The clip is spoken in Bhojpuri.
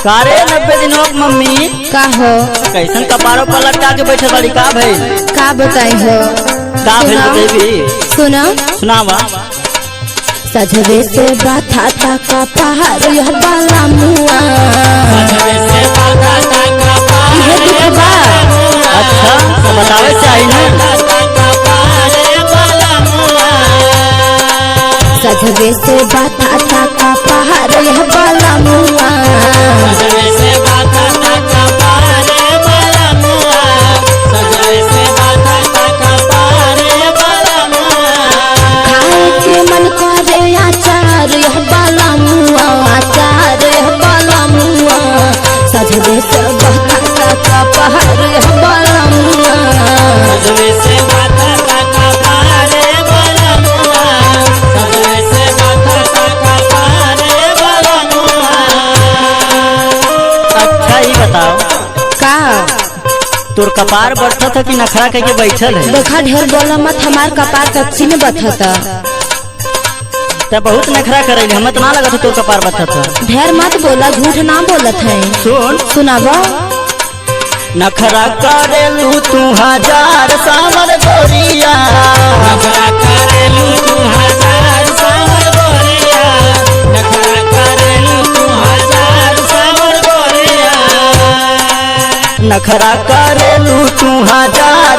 कारे 90 दिनों मम्मी का हो कैसन कपारों पर लटका के बैठे बड़ी का भाई का बताई हो का भाई बेबी सुना सुनावा सजवे से बाथा ता का पहाड़ यह बाला मुआ ये दुख बा अच्छा तो बतावे चाहिए ना सजवे से बाथा ता का पहाड़ यह बाला मुआ खाए के मन करे आचार यह बाला मुआ आचार यह बाला मुआ सजवे से बाथा ता का पहाड़ यह बाला मुआ अच्छा ही बताओ का तोर कपार बढ़ता था कि नखरा करके बैठल है देखा ढेर बोला मत हमार कपार कच्ची में बथता तो बहुत नखरा करे हमें तो ना लगा था तोर कपार बढ़ता था ढेर मत बोला झूठ ना बोलत है सुन सुनाबो नखरा करेलू तू हजार सावर गोरिया नखरा करेलू तू हजार